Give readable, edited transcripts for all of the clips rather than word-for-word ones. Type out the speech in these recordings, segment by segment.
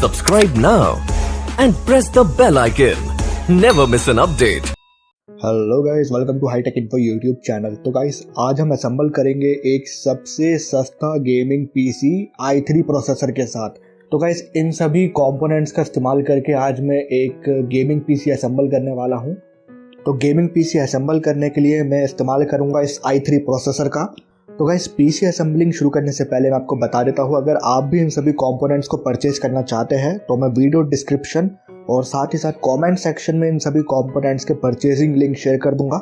Subscribe now and press the bell icon. Never miss an update. Hello guys, welcome to hitech info YouTube channel. तो guys आज हम assemble करेंगे एक सबसे सस्ता गेमिंग पीसी i3 प्रोसेसर के साथ। तो गाइस इन सभी कंपोनेंट्स का इस्तेमाल करके आज मैं एक गेमिंग पीसी असेंबल करने वाला हूं। तो गेमिंग पीसी असेंबल करने के लिए मैं इस्तेमाल करूंगा इस i3 प्रोसेसर का। तो गाइस पीसी असेंबलिंग शुरू करने से पहले मैं आपको बता देता हूं, अगर आप भी इन सभी कंपोनेंट्स को परचेज करना चाहते हैं तो मैं वीडियो डिस्क्रिप्शन और साथ ही साथ कमेंट सेक्शन में इन सभी कंपोनेंट्स के परचेजिंग लिंक शेयर कर दूंगा।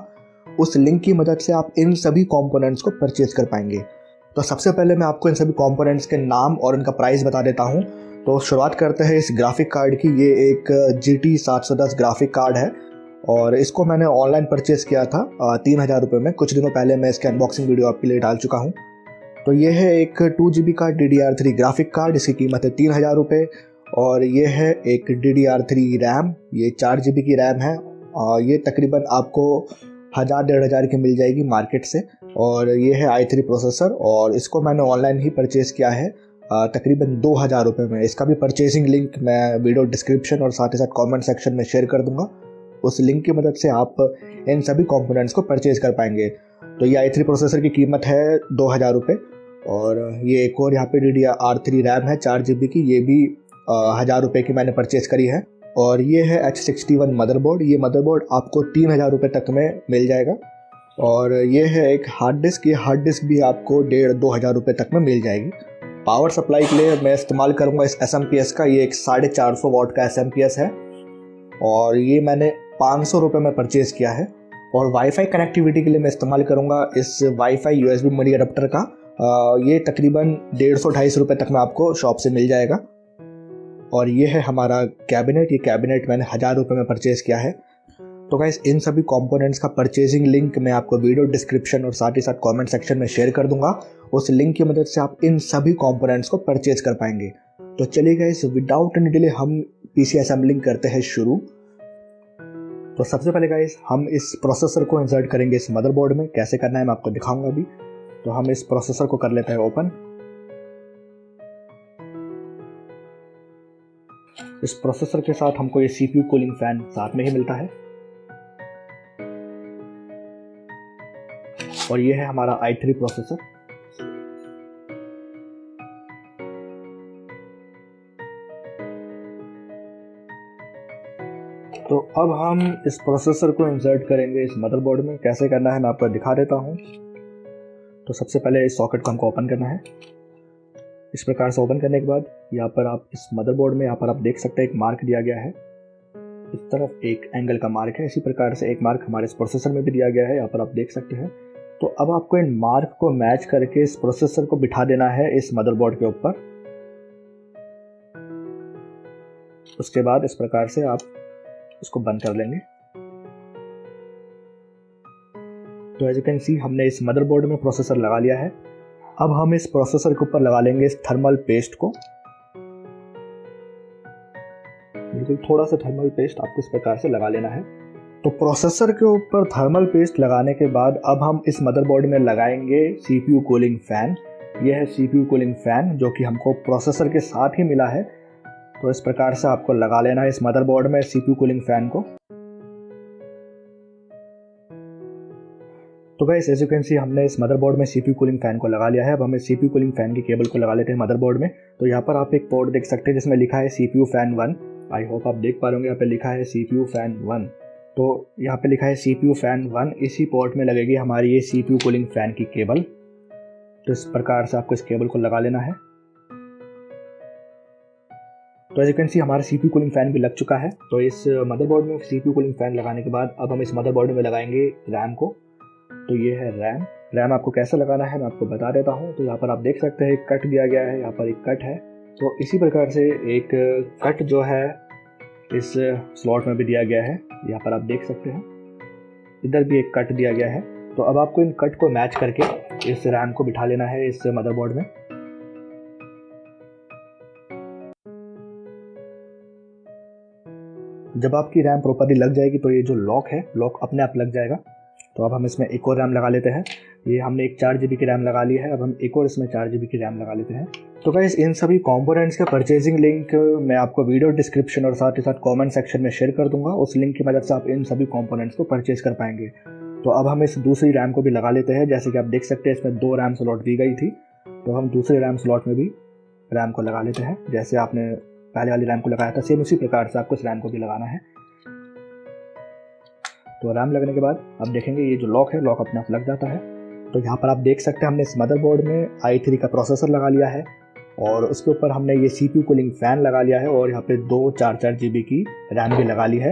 उस लिंक की मदद से आप इन सभी कंपोनेंट्स को परचेज कर पाएंगे। तो सबसे पहले मैं आपको इन सभी कंपोनेंट्स के नाम और इनका प्राइस बता देता हूं। तो शुरुआत करते हैं इस ग्राफिक कार्ड की। ये एक GT 710 ग्राफिक कार्ड है और इसको मैंने ऑनलाइन परचेज किया था 3000 रुपये में। कुछ दिनों पहले मैं इसके अनबॉक्सिंग वीडियो आपके लिए डाल चुका हूँ। तो ये है एक 2GB का DDR3 ग्राफिक कार्ड, इसकी कीमत है 3000 रुपये। और ये है एक DDR3 रैम, ये 4GB की रैम है। ये तकरीबन आपको 1000-1500 की मिल जाएगी मार्केट से। और ये है i3 प्रोसेसर और इसको मैंने ऑनलाइन ही परचेज़ किया है तकरीबन 2000 रुपये में। इसका भी परचेजिंग लिंक मैं वीडियो डिस्क्रिप्शन और साथ ही साथ कमेंट सेक्शन में शेयर कर दूंगा। उस लिंक की मदद से आप इन सभी कंपोनेंट्स को परचेज़ कर पाएंगे। तो ये i3 प्रोसेसर की कीमत है 2000 रुपये। और ये एक और यहाँ पे DDR3 रैम है 4GB की, ये भी 1000 रुपये की मैंने परचेज़ करी है। और ये है H61 मदरबोर्ड। ये मदरबोर्ड आपको 3000 रुपये तक में मिल जाएगा। और ये है एक हार्ड डिस्क, ये हार्ड डिस्क भी आपको 1500-2000 रुपये तक में मिल जाएगी। पावर सप्लाई के लिए मैं इस्तेमाल करूँगा इस SMP का। ये एक 450 वाट का SMP है और ये मैंने 500 रुपये में परचेज़ किया है। और वाईफाई कनेक्टिविटी के लिए मैं इस्तेमाल करूँगा इस वाईफाई USB मनी अडप्टर का। ये तकरीबन 150-250 रुपये तक में आपको शॉप से मिल जाएगा। और ये है हमारा कैबिनेट। ये कैबिनेट मैंने 1000 रुपये में परचेज़ किया है। तो गाइस इन सभी कंपोनेंट्स का परचेजिंग लिंक मैं आपको वीडियो डिस्क्रिप्शन और साथ ही साथ कमेंट सेक्शन में शेयर कर दूंगा। उस लिंक की मदद से आप इन सभी कंपोनेंट्स को परचेज कर पाएंगे। तो चलिए गाइस विदाउट एनी डिले हम पीसी असेंबलिंग करते हैं शुरू। तो सबसे पहले गाइस हम इस प्रोसेसर को इंसर्ट करेंगे इस मदरबोर्ड में। कैसे करना है मैं आपको दिखाऊंगा अभी। तो हम इस प्रोसेसर को कर लेते हैं ओपन। इस प्रोसेसर के साथ हमको ये CPU कूलिंग फैन साथ में ही मिलता है। और ये है हमारा i3 प्रोसेसर। तो अब हम इस प्रोसेसर को इंसर्ट करेंगे इस मदरबोर्ड में। कैसे करना है मैं आपको दिखा देता हूं। तो सबसे पहले इस सॉकेट को हमको ओपन करना है। इस प्रकार से ओपन करने के बाद यहाँ पर आप इस मदरबोर्ड में यहाँ पर आप देख सकते हैं एक मार्क दिया गया है। इस तरफ एक एंगल का मार्क है। इसी प्रकार से एक मार्क हमारे इस प्रोसेसर में भी दिया गया है, यहाँ पर आप देख सकते हैं। तो अब आपको इन मार्क को मैच करके इस प्रोसेसर को बिठा देना है इस मदरबोर्ड के ऊपर। उसके बाद इस प्रकार से आप इसको बंद कर लेंगे। तो एज यू कैन सी हमने इस मदरबोर्ड में प्रोसेसर लगा लिया है। अब हम इस प्रोसेसर के ऊपर लगा लेंगे इस थर्मल पेस्ट को। बिल्कुल थोड़ा सा थर्मल पेस्ट आपको इस प्रकार से लगा लेना है। तो प्रोसेसर के ऊपर थर्मल पेस्ट लगाने के बाद अब हम इस मदरबोर्ड में लगाएंगे CPU कूलिंग फैन। यह है CPU कूलिंग फैन जो कि हमको प्रोसेसर के साथ ही मिला है। तो इस प्रकार से आपको लगा लेना है इस मदरबोर्ड में CPU कूलिंग फैन को। तो guys as you can see हमने इस मदरबोर्ड में CPU कूलिंग फैन को लगा लिया है। अब हम इस CPU कूलिंग फैन की केबल को लगा लेते हैं मदरबोर्ड में। तो यहाँ पर आप एक पोर्ट देख सकते हैं जिसमें लिखा है CPU फैन 1। आई होप आप देख पा रहे होंगे, यहाँ पे लिखा है CPU फैन 1। तो यहाँ पे लिखा है CPU फैन 1। इसी पोर्ट में लगेगी हमारी ये CPU कूलिंग फैन की केबल। तो इस प्रकार से आपको इस केबल को लगा लेना है। तो एज यू कैन सी हमारा CPU कूलिंग फैन भी लग चुका है। तो इस मदरबोर्ड में CPU कूलिंग फैन लगाने के बाद अब हम इस मदरबोर्ड में लगाएंगे रैम को। तो ये है रैम आपको कैसे लगाना है मैं आपको बता देता हूँ। तो यहाँ पर आप देख सकते हैं एक कट दिया गया है, यहाँ पर एक कट है। तो इसी प्रकार से एक कट जो है इस स्लॉट में भी दिया गया है, यहाँ पर आप देख सकते हैं। इधर भी एक कट दिया गया है। तो अब आपको इन कट को मैच करके इस रैम को बिठा लेना है इस मदरबोर्ड में। जब आपकी रैम प्रॉपर्ली लग जाएगी तो ये जो लॉक है, लॉक अपने आप लग जाएगा। तो अब हम इसमें एक और रैम लगा लेते हैं। ये हमने एक 4 GB की रैम लगा ली है। अब हम एक और इसमें 4 GB की रैम लगा लेते हैं। तो गाइस इन सभी कंपोनेंट्स का परचेजिंग लिंक मैं आपको वीडियो डिस्क्रिप्शन और साथ ही साथ कमेंट सेक्शन में शेयर कर दूंगा। उस लिंक की मदद से आप इन सभी कंपोनेंट्स को परचेज कर पाएंगे। तो अब हम इस दूसरी रैम को भी लगा लेते हैं। जैसे कि आप देख सकते हैं इसमें 2 रैम स्लॉट दी गई थी, तो हम दूसरे रैम स्लॉट में भी रैम को लगा लेते हैं। जैसे आपने पहले वाली रैम को लगाया था, सेम उसी प्रकार से आपको इस रैम को भी लगाना है। तो रैम लगने के बाद आप देखेंगे ये जो लॉक है, लॉक अपने आप लग जाता है। तो यहाँ पर आप देख सकते हैं हमने इस मदरबोर्ड में i3 का प्रोसेसर लगा लिया है और उसके ऊपर हमने ये CPU कूलिंग फ़ैन लगा लिया है और यहाँ पे 2 4 GB की रैम भी लगा ली है।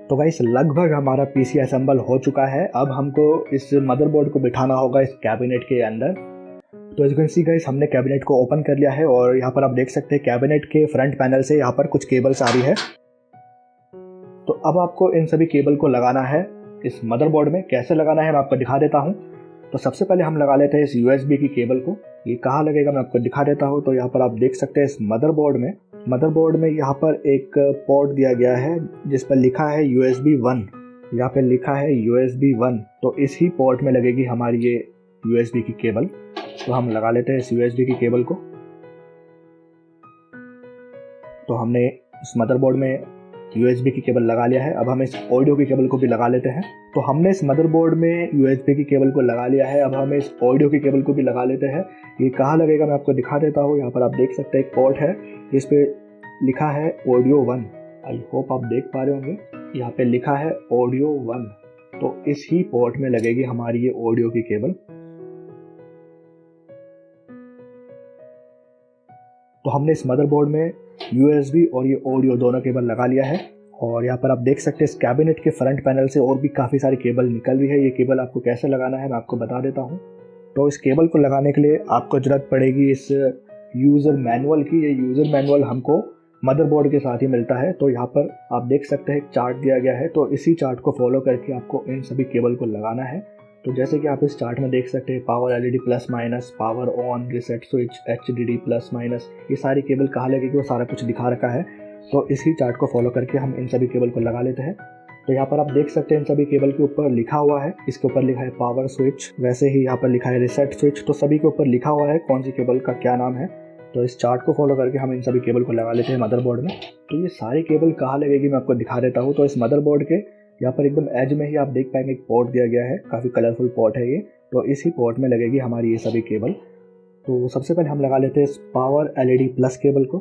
तो गाइस लगभग हमारा PC असेंबल हो चुका है। अब हमको इस मदरबोर्ड को बिठाना होगा इस कैबिनेट के अंदर। तो as you can see guys हमने कैबिनेट को ओपन कर लिया है और यहाँ पर आप देख सकते हैं कैबिनेट के फ्रंट पैनल से यहाँ पर कुछ केबल्स आ रही है। तो अब आपको इन सभी केबल को लगाना है इस मदरबोर्ड में। कैसे लगाना है मैं आपको दिखा देता हूँ। तो सबसे पहले हम लगा लेते हैं इस USB की केबल को। ये कहाँ लगेगा मैं आपको दिखा देता हूँ। तो यहाँ पर आप देख सकते हैं इस मदरबोर्ड में यहाँ पर एक पोर्ट दिया गया है जिस पर लिखा है USB 1। यहाँ पर लिखा है USB 1। तो इस ही पोर्ट में लगेगी हमारी ये USB की केबल। तो हम लगा लेते हैं इस USB की केबल को। तो हमने इस मदरबोर्ड में USB की केबल लगा लिया है। अब हम इस ऑडियो की केबल को भी लगा लेते हैं। तो हमने इस मदरबोर्ड में USB की केबल को लगा लिया है। अब हम इस ऑडियो की केबल को भी लगा लेते हैं। ये कहाँ लगेगा मैं आपको दिखा देता हूँ। यहाँ पर आप देख सकते हैं एक पोर्ट है जिस पे लिखा है ऑडियो 1। आई होप आप देख पा रहे होंगे, यहाँ पे लिखा है ऑडियो 1। तो इस ही पोर्ट में लगेगी हमारी ये ऑडियो की केबल। तो हमने इस मदरबोर्ड में USB और ये ऑडियो दोनों केबल लगा लिया है। और यहाँ पर आप देख सकते हैं इस कैबिनेट के फ्रंट पैनल से और भी काफ़ी सारी केबल निकल रही है। ये केबल आपको कैसे लगाना है मैं आपको बता देता हूँ। तो इस केबल को लगाने के लिए आपको ज़रूरत पड़ेगी इस यूज़र मैनुअल की। ये यूज़र मैनुअल हमको मदरबोर्ड के साथ ही मिलता है। तो यहाँ पर आप देख सकते हैं एक चार्ट दिया गया है। तो इसी चार्ट को फॉलो करके आपको इन सभी केबल को लगाना है। तो जैसे कि आप इस चार्ट में देख सकते हैं power LED plus minus, power on, reset switch, HDD plus minus, ये सारी केबल कहाँ लगेगी वो सारा कुछ दिखा रखा है। तो इसी चार्ट को फॉलो करके हम इन सभी केबल को लगा लेते हैं। तो यहाँ पर आप देख सकते हैं इन सभी केबल के ऊपर लिखा हुआ है, इसके ऊपर लिखा है पावर स्विच, वैसे ही यहाँ पर लिखा है रिसेट स्विच। तो सभी के ऊपर लिखा हुआ है कौन सी केबल का क्या नाम है। तो इस चार्ट को फॉलो करके हम इन सभी केबल को लगा लेते हैं मदरबोर्ड में। तो ये सारी केबल कहाँ लगेगी मैं आपको दिखा देता हूँ। तो इस मदरबोर्ड के यहाँ पर एकदम एज में ही आप देख पाएंगे एक पोर्ट दिया गया है, काफ़ी कलरफुल पोर्ट है ये। तो इसी पोर्ट में लगेगी हमारी ये सभी केबल। तो सबसे पहले हम लगा लेते हैं इस पावर LED प्लस केबल को।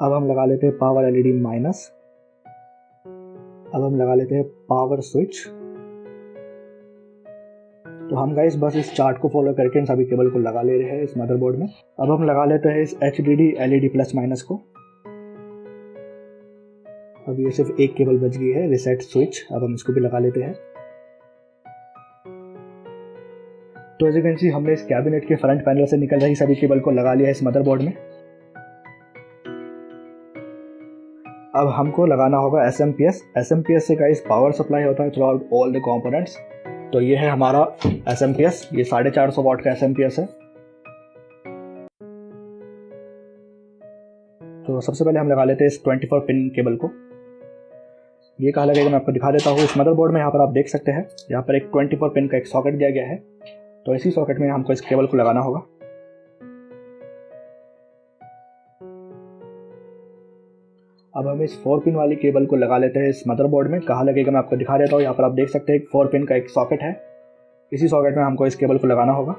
अब हम लगा लेते हैं पावर LED माइनस। अब हम लगा लेते हैं पावर स्विच। तो हम गाइस बस इस चार्ट को फॉलो करके इन सभी केबल को लगा ले रहे हैं इस मदरबोर्ड में। अब हम लगा लेते हैं इस HDD LED प्लस माइनस को। अब ये सिर्फ एक केबल बच गई है, रिसेट स्विच। अब हम इसको भी लगा लेते हैं। तो एज यू कैन सी हमने इस कैबिनेट के फ्रंट पैनल से निकल रही सभी केबल को लगा लिया है इस मदरबोर्ड में। अब हमको लगाना होगा SMPS। SMPS से गाइस पावर सप्लाई होता है through out all the components. तो ये है हमारा SMPS, ये 450 वाट का SMPS है। तो सबसे पहले हम लगा लेते हैं इस 24 पिन केबल को। ये कहाँ लगेगा मैं आपको दिखा देता हूँ। इस मदरबोर्ड में यहाँ पर आप देख सकते हैं यहाँ पर एक 24 पिन का एक सॉकेट दिया गया है। तो इसी सॉकेट में हमको इस केबल को लगाना होगा। अब हम इस 4 पिन वाली केबल को लगा लेते हैं इस मदरबोर्ड में। कहाँ लगेगा मैं आपको दिखा देता हूँ। यहाँ पर आप देख सकते हैं 4 पिन का एक सॉकेट है, इसी सॉकेट में हमको इस केबल को लगाना होगा।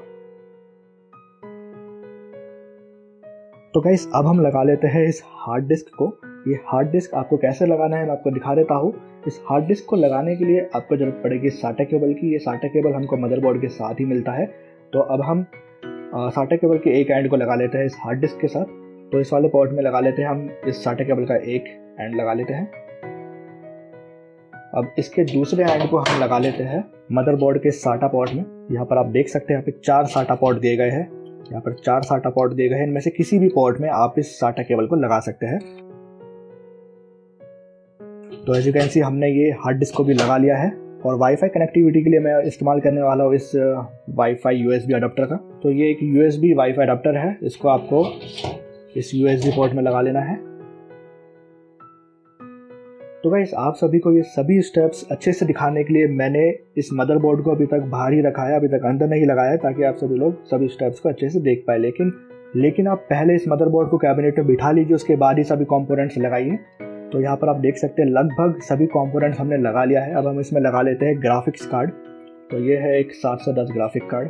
तो गाइस अब हम लगा लेते हैं इस हार्ड डिस्क को। ये हार्ड डिस्क आपको कैसे लगाना है मैं आपको दिखा देता हूँ। इस हार्ड डिस्क को लगाने के लिए आपको जरूरत पड़ेगी SATA केबल की। ये SATA केबल हमको मदरबोर्ड के साथ ही मिलता है। तो अब हम SATA केबल के एक एंड को लगा लेते हैं इस हार्ड डिस्क के साथ। तो इस वाले पोर्ट में लगा लेते हैं हम इस SATA केबल का एक एंड लगा लेते हैं। अब इसके दूसरे एंड को हम लगा लेते हैं मदरबोर्ड के SATA पोर्ट में। यहाँ पर आप देख सकते हैं यहाँ पे 4 SATA पोर्ट दिए गए हैं। यहाँ पर 4 SATA पोर्ट दिए गए हैं। इनमें से किसी भी पोर्ट में आप इस SATA केबल को लगा सकते हैं। तो एज यू कैन सी हमने ये हार्ड डिस्क को भी लगा लिया है। और वाईफाई कनेक्टिविटी के लिए मैं इस्तेमाल करने वाला हूँ इस वाईफाई USB अडाप्टर का। तो ये एक USB वाईफाई अडाप्टर है, इसको आपको इस USB पोर्ट में लगा लेना है। तो गाइस आप सभी को ये सभी स्टेप्स अच्छे से दिखाने के लिए मैंने इस मदरबोर्ड को अभी तक बाहर ही रखा है, अभी तक अंदर नहीं लगाया है, ताकि आप सभी लोग सभी स्टेप्स को अच्छे से देख पाए। लेकिन आप पहले इस मदरबोर्ड को कैबिनेट में बिठा लीजिए, उसके बाद ही सभी कंपोनेंट्स लगाइए। तो यहाँ पर आप देख सकते हैं लगभग सभी कंपोनेंट्स हमने लगा लिया है। अब हम इसमें लगा लेते हैं ग्राफिक्स कार्ड। तो ये है एक 710 ग्राफिक कार्ड,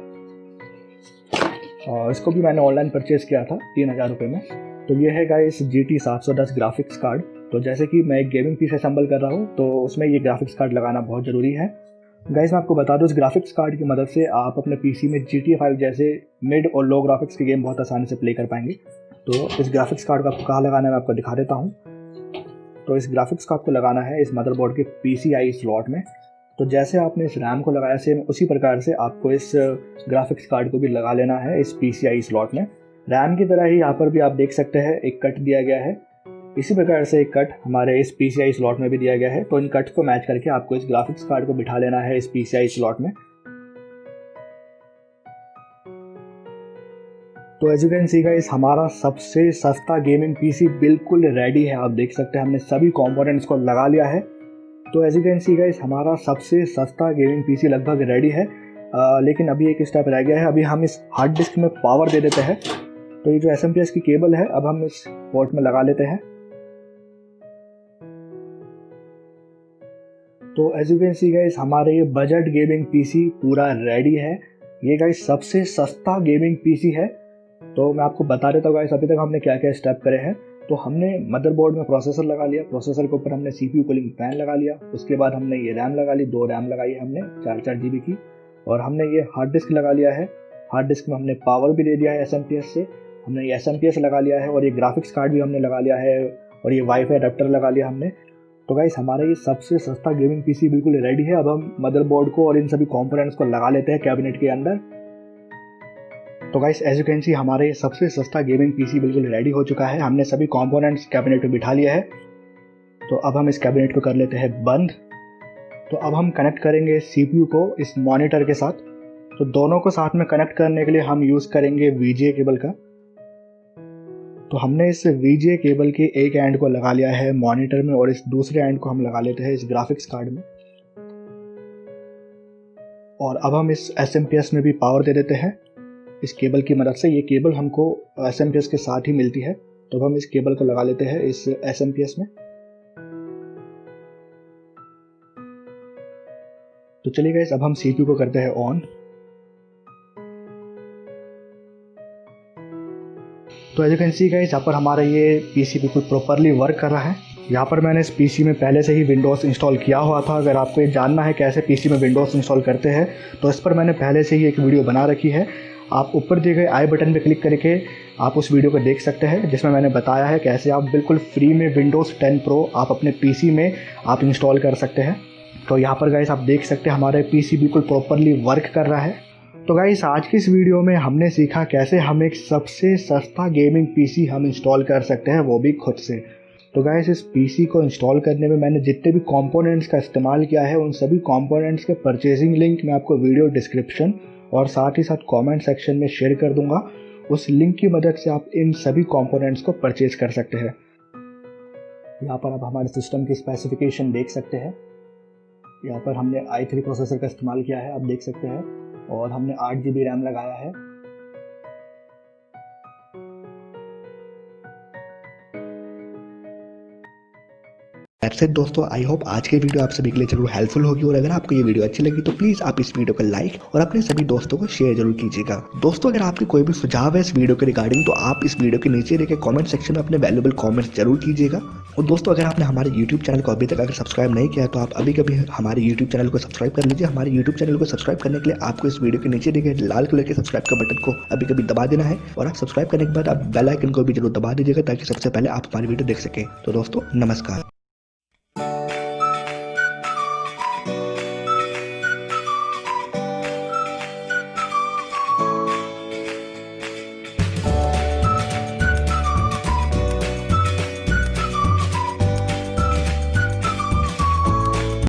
और इसको भी मैंने ऑनलाइन परचेज़ किया था 3000 रुपये में। तो ये है गाइस GT 710 ग्राफिक्स कार्ड। तो जैसे कि मैं एक गेमिंग पीसी असेंबल कर रहा हूँ, तो उसमें ये ग्राफिक्स कार्ड लगाना बहुत ज़रूरी है। गाइस मैं आपको बता दूँ, इस ग्राफिक्स कार्ड की मदद से आप अपने पीसी में GTA 5 जैसे मिड और लो ग्राफिक्स के गेम बहुत आसानी से प्ले कर पाएंगे। तो इस ग्राफिक्स कार्ड को आपको कहाँ लगाना है मैं आपको दिखा देता हूँ। तो इस ग्राफिक्स कार्ड को लगाना है इस मदरबोर्ड के PCI स्लॉट में। तो जैसे आपने इस रैम को लगाया, सेम उसी प्रकार से आपको इस ग्राफिक्स कार्ड को भी लगा लेना है इस PCI स्लॉट में। रैम की तरह ही यहाँ पर भी आप देख सकते हैं एक कट दिया गया है, इसी प्रकार से एक कट हमारे इस PCI स्लॉट में भी दिया गया है। तो इन कट्स को मैच करके आपको इस ग्राफिक्स कार्ड को बिठा लेना है इस PCI स्लॉट में। तो as you can see guys, हमारा सबसे सस्ता गेमिंग पीसी बिल्कुल रेडी है। आप देख सकते हैं हमने सभी कंपोनेंट्स को लगा लिया है। तो as you can see guys, हमारा सबसे सस्ता गेमिंग पीसी लगभग रेडी है। लेकिन अभी एक स्टेप रह गया है। अभी हम इस हार्ड डिस्क में पावर दे देते हैं। तो ये जो SMPS की केबल है, अब हम इस पोर्ट में लगा लेते हैं। तो as you can see guys, हमारे ये बजट गेमिंग पीसी पूरा रेडी है। ये गाइस सबसे सस्ता गेमिंग पीसी है। तो मैं आपको बता देता हूँ गाइस, अभी तक हमने क्या क्या स्टेप करे हैं। तो हमने मदरबोर्ड में प्रोसेसर लगा लिया, प्रोसेसर के ऊपर हमने CPU कूलिंग फैन लगा लिया, उसके बाद हमने ये रैम लगा ली, 2 रैम लगाई है हमने 4 GB की, और हमने ये हार्ड डिस्क लगा लिया है। हार्ड डिस्क में हमने पावर भी दे दिया है SMPS से, हमने ये SMPS लगा लिया है, और ये ग्राफिक्स कार्ड भी हमने लगा लिया है, और ये वाईफाई अडेप्टर लगा लिया हमने। तो गाइस हमारा ये सबसे सस्ता गेमिंग पीसी बिल्कुल रेडी है। अब हम मदरबोर्ड को और इन सभी कंपोनेंट्स को लगा लेते हैं कैबिनेट के अंदर। तो guys as you can see, हमारे सबसे सस्ता गेमिंग पीसी बिल्कुल रेडी हो चुका है। हमने सभी कंपोनेंट्स कैबिनेट में बिठा लिया है। तो अब हम इस कैबिनेट को कर लेते हैं बंद। तो अब हम कनेक्ट करेंगे CPU को इस मॉनिटर के साथ। तो दोनों को साथ में कनेक्ट करने के लिए हम यूज़ करेंगे VGA केबल का। तो हमने इस VGA केबल के एक एंड को लगा लिया है मॉनिटर में, और इस दूसरे एंड को हम लगा लेते हैं इस ग्राफिक्स कार्ड में। और अब हम इस SMPS में भी पावर दे देते हैं इस केबल की मदद से। ये केबल हमको SMPS के साथ ही मिलती है। तो अब हम इस केबल को लगा लेते हैं इस SMPS में। तो चलिए गाइस, अब हम CPU को करते हैं ऑन। तो as you can see guys, यहाँ पर हमारा ये पीसी बिल्कुल प्रॉपरली वर्क कर रहा है। यहाँ पर मैंने इस पीसी में पहले से ही विंडोज़ इंस्टॉल किया हुआ था। अगर आपको ये जानना है कैसे पीसी में विंडोज़ इंस्टॉल करते हैं, तो इस पर मैंने पहले से ही एक वीडियो बना रखी है। आप ऊपर दिए गए आई बटन पर क्लिक करके आप उस वीडियो को देख सकते हैं, जिसमें मैंने बताया है कैसे आप बिल्कुल फ्री में विंडोज़ 10 प्रो आप अपने पीसी में आप इंस्टॉल कर सकते हैं। तो यहाँ पर गाइस आप देख सकते हैं हमारे पीसी बिल्कुल प्रॉपरली वर्क कर रहा है। तो गाइस आज की इस वीडियो में हमने सीखा कैसे हम एक सबसे सस्ता गेमिंग पीसी हम इंस्टॉल कर सकते हैं, वो भी खुद से। तो गाइस इस पीसी को इंस्टॉल करने में मैंने जितने भी कंपोनेंट्स का इस्तेमाल किया है, उन सभी कंपोनेंट्स के परचेजिंग लिंक मैं आपको वीडियो डिस्क्रिप्शन और साथ ही साथ कमेंट सेक्शन में शेयर कर दूंगा। उस लिंक की मदद से आप इन सभी कंपोनेंट्स को परचेज कर सकते हैं। यहाँ पर आप हमारे सिस्टम की स्पेसिफिकेशन देख सकते हैं। यहाँ पर हमने i3 प्रोसेसर का इस्तेमाल किया है, आप देख सकते हैं, और हमने 8 GB रैम लगाया है। दैट्स इट दोस्तों, आई होप आज की वीडियो आप सभी के लिए जरूर हेल्पफुल होगी। और अगर आपको ये वीडियो अच्छी लगी तो प्लीज आप इस वीडियो को लाइक और अपने सभी दोस्तों को शेयर जरूर कीजिएगा। दोस्तों अगर आपके कोई भी सुझाव है इस वीडियो के रिगार्डिंग, तो आप इस वीडियो के नीचे देखे कमेंट सेक्शन में अपने वैल्यूएबल कमेंट्स जरूर कीजिएगा। और दोस्तों अगर आपने हमारे यूट्यूब चैनल को अभी तक अगर सब्सक्राइब नहीं किया, तो आप अभी कभी हमारे यूट्यूब चैनल को सब्सक्राइब कर लीजिए। हमारे यूट्यूब चैनल को सब्सक्राइब करने के लिए आपको इस वीडियो के नीचे देखे लाल कलर के सब्सक्राइब का बटन को अभी कभी दबा देना है, और आप सब्सक्राइब करने के बाद आप बेल आइकन को भी जरूर दबा दीजिएगा, ताकि सबसे पहले आप हमारी वीडियो देख सकें। तो दोस्तों नमस्कार।